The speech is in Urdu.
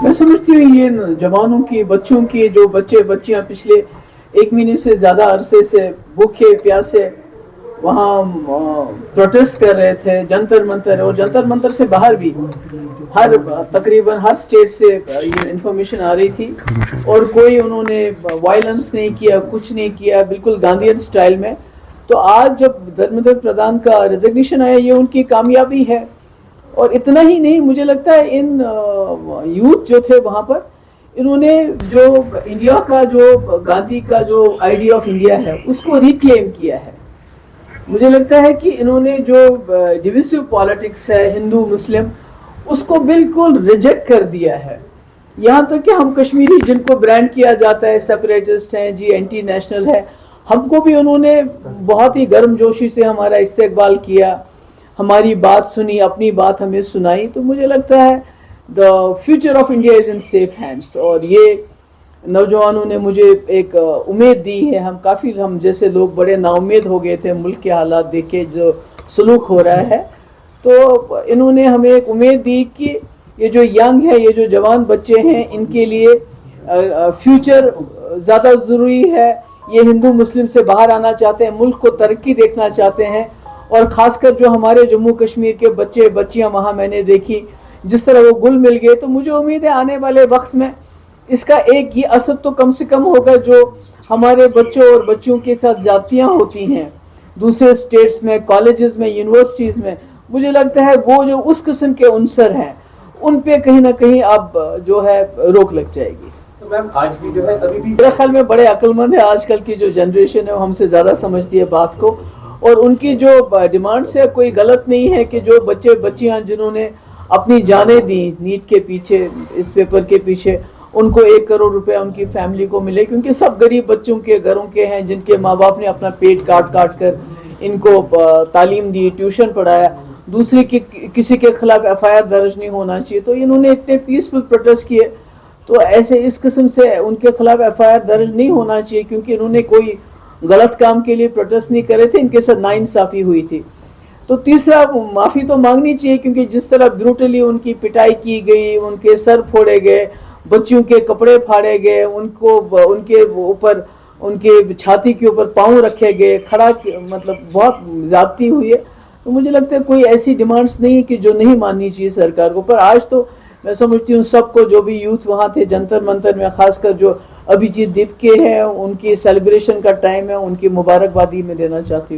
میں سمجھتی ہوں یہ جوانوں کی بچوں کی جو بچے بچیاں پچھلے 1 مہینے سے زیادہ عرصے سے بھوکے پیاسے وہاں پروٹیسٹ کر رہے تھے جنتر منتر اور جنتر منتر سے باہر بھی تقریباً ہر اسٹیٹ سے یہ انفارمیشن آ رہی تھی اور کوئی انہوں نے وائلنس نہیں کیا کچھ نہیں کیا بالکل گاندھین سٹائل میں. تو آج جب دھرمیندر پردھان کا ریزگنیشن آیا یہ ان کی کامیابی ہے. اور اتنا ہی نہیں مجھے لگتا ہے ان یوتھ جو تھے وہاں پر انہوں نے جو انڈیا کا جو گاندھی کا جو آئیڈیا آف انڈیا ہے اس کو ریکلیم کیا ہے. مجھے لگتا ہے کہ انہوں نے جو ڈویسو پالیٹکس ہے ہندو مسلم اس کو بالکل ریجیکٹ کر دیا ہے. یہاں تک کہ ہم کشمیری جن کو برانڈ کیا جاتا ہے سیپریٹسٹ ہیں جی اینٹی نیشنل ہے ہم کو بھی انہوں نے بہت ہی گرم جوشی سے ہمارا استقبال کیا ہماری بات سنی اپنی بات ہمیں سنائی. تو مجھے لگتا ہے the future of India is in safe hands. اور یہ نوجوانوں نے مجھے ایک امید دی ہے. ہم جیسے لوگ بڑے نا امید ہو گئے تھے ملک کے حالات دیکھ کے جو سلوک ہو رہا ہے تو انہوں نے ہمیں ایک امید دی کہ یہ جو ینگ ہے یہ جو جوان بچے ہیں ان کے لیے فیوچر زیادہ ضروری ہے. یہ ہندو مسلم سے باہر آنا چاہتے ہیں ملک کو ترقی دیکھنا چاہتے ہیں. اور خاص کر جو ہمارے جموں کشمیر کے بچے بچیاں وہاں میں نے دیکھی جس طرح وہ گل مل گئے. تو مجھے امید ہے آنے والے وقت میں اس کا ایک یہ اثر تو کم سے کم ہوگا جو ہمارے بچوں اور بچیوں کے ساتھ زیادتیاں ہوتی ہیں دوسرے اسٹیٹس میں کالجز میں یونیورسٹیز میں. مجھے لگتا ہے وہ جو اس قسم کے عنصر ہیں ان پہ کہیں نہ کہیں اب جو ہے روک لگ جائے گی. آج بھی جو ہے ابھی بھی میرے خیال میں بڑے عقل مند ہے آج کل کی جو جنریشن ہے وہ ہم سے زیادہ سمجھتی ہے بات کو اور ان کی جو ڈیمانڈس ہے کوئی غلط نہیں ہے کہ جو بچے بچیاں جنہوں نے اپنی جانیں دی نیٹ کے پیچھے اس پیپر کے پیچھے ان کو 1 کروڑ روپے ان کی فیملی کو ملے کیونکہ سب غریب بچوں کے گھروں کے ہیں جن کے ماں باپ نے اپنا پیٹ کاٹ کاٹ کر ان کو تعلیم دی ٹیوشن پڑھایا. دوسری کسی کے خلاف FIR درج نہیں ہونا چاہیے. تو انہوں نے اتنے پیسفل پروٹیسٹ کیے تو ایسے اس قسم سے ان کے خلاف FIR درج نہیں ہونا چاہیے کیونکہ انہوں نے کوئی غلط کام کے لیے پروٹیسٹ نہیں کرے تھے. ان کے ساتھ ناانصافی ہوئی تھی. تو تیسرا معافی تو مانگنی چاہیے کیونکہ جس طرح بروٹلی ان کی پٹائی کی گئی ان کے سر پھوڑے گئے بچیوں کے کپڑے پھاڑے گئے ان کے اوپر ان کے چھاتی کے اوپر پاؤں رکھے گئے کھڑا مطلب بہت زیادتی ہوئی ہے. تو مجھے لگتا ہے کوئی ایسی ڈیمانڈس نہیں کہ جو نہیں ماننی چاہیے سرکار کو. پر آج تو میں سمجھتی ہوں سب کو جو بھی یوتھ وہاں تھے جنتر منتر میں خاص کر جو ابھیجیت دیپ کے ہیں ان کی سیلیبریشن کا ٹائم ہے ان کی مبارکبادی میں دینا چاہتی ہوں.